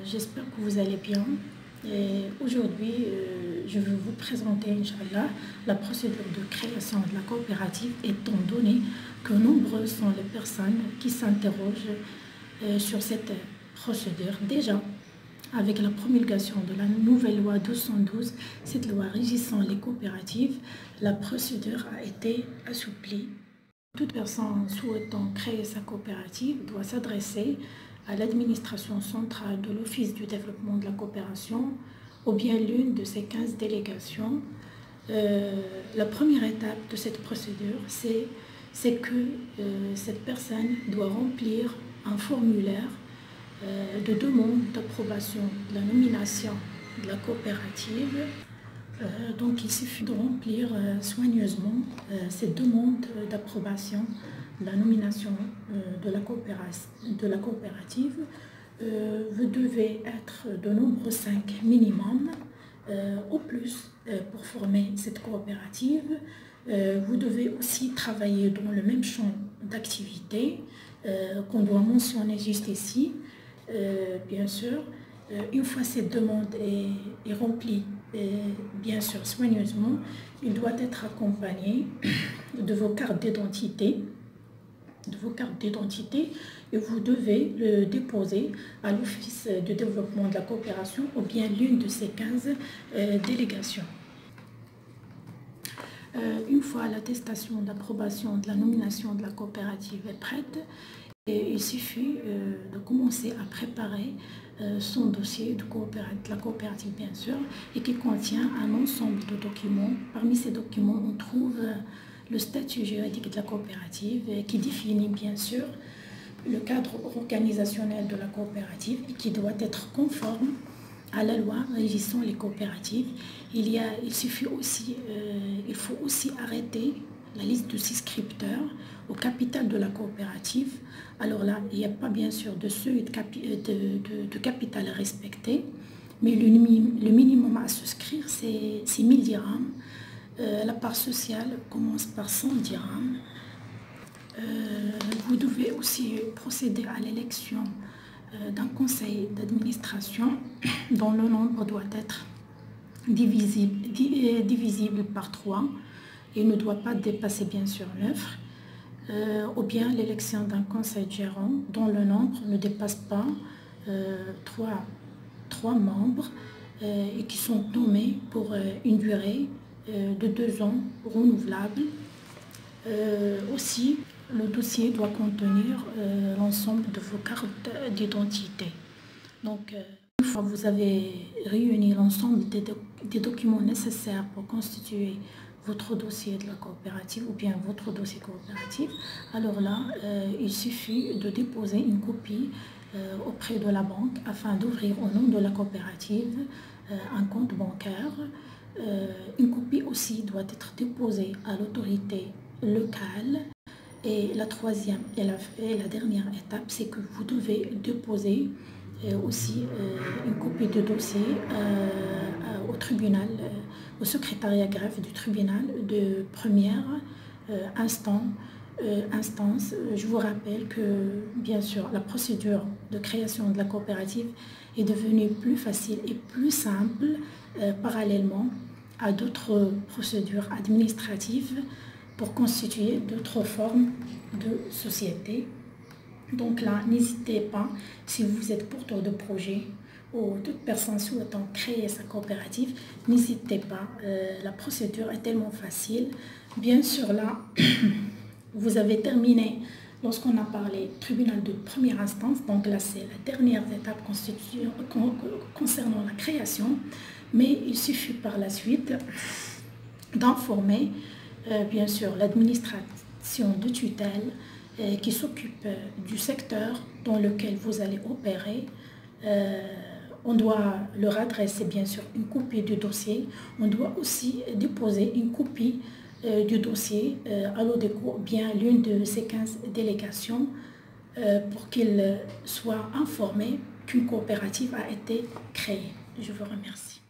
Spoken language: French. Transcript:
J'espère que vous allez bien. Aujourd'hui, je vais vous présenter, Inch'Allah, la procédure de création de la coopérative, étant donné que nombreuses sont les personnes qui s'interrogent sur cette procédure. Déjà, avec la promulgation de la nouvelle loi 212, cette loi régissant les coopératives, la procédure a été assouplie. Toute personne souhaitant créer sa coopérative doit s'adresser à l'administration centrale de l'Office du développement de la coopération ou bien l'une de ses 15 délégations. La première étape de cette procédure, c'est que cette personne doit remplir un formulaire de demande d'approbation de la nomination de la coopérative. Donc il suffit de remplir soigneusement cette demande d'approbation de la nomination de la coopérative. Vous devez être de nombre 5 minimum au plus pour former cette coopérative. Vous devez aussi travailler dans le même champ d'activité qu'on doit mentionner juste ici, bien sûr. Une fois cette demande est remplie, bien sûr soigneusement, il doit être accompagné de vos cartes d'identité. Et vous devez le déposer à l'Office de développement de la coopération ou bien l'une de ces 15 délégations. Une fois l'attestation d'approbation de la nomination de la coopérative est prête, il suffit de commencer à préparer son dossier de la coopérative, bien sûr, et qui contient un ensemble de documents. Parmi ces documents, on trouve le statut juridique de la coopérative qui définit, bien sûr, le cadre organisationnel de la coopérative et qui doit être conforme à la loi régissant les coopératives. Il faut aussi arrêter la liste de souscripteurs au capital de la coopérative. Alors là, il n'y a pas bien sûr de seuil de capital à respecter, mais le minimum à souscrire, c'est 1000 dirhams. La part sociale commence par 100 dirhams. Vous devez aussi procéder à l'élection d'un conseil d'administration dont le nombre doit être divisible par 3 et ne doit pas dépasser bien sûr 9, ou bien l'élection d'un conseil gérant dont le nombre ne dépasse pas 3 membres et qui sont nommés pour une durée de 2 ans renouvelable. Aussi, le dossier doit contenir l'ensemble de vos cartes d'identité. Donc, une fois que vous avez réuni l'ensemble des documents nécessaires pour constituer votre dossier de la coopérative ou bien votre dossier coopératif, alors là, il suffit de déposer une copie auprès de la banque afin d'ouvrir au nom de la coopérative un compte bancaire. Une copie aussi doit être déposée à l'autorité locale. Et la troisième et la dernière étape, c'est que vous devez déposer aussi une copie de dossier au tribunal, au secrétariat greffe du tribunal de première instance. Je vous rappelle que, bien sûr, la procédure de création de la coopérative est devenue plus facile et plus simple parallèlement à d'autres procédures administratives pour constituer d'autres formes de société. Donc là, n'hésitez pas, si vous êtes porteur de projet ou toute personne souhaitant créer sa coopérative, n'hésitez pas, la procédure est tellement facile. Bien sûr, là, vous avez terminé lorsqu'on a parlé tribunal de première instance, donc là c'est la dernière étape concernant la création, mais il suffit par la suite d'informer bien sûr l'administration de tutelle qui s'occupe du secteur dans lequel vous allez opérer. On doit leur adresser bien sûr une copie du dossier. On doit aussi déposer une copie du dossier à l'ODECO, bien l'une de ces 15 délégations, pour qu'ils soient informés qu'une coopérative a été créée. Je vous remercie.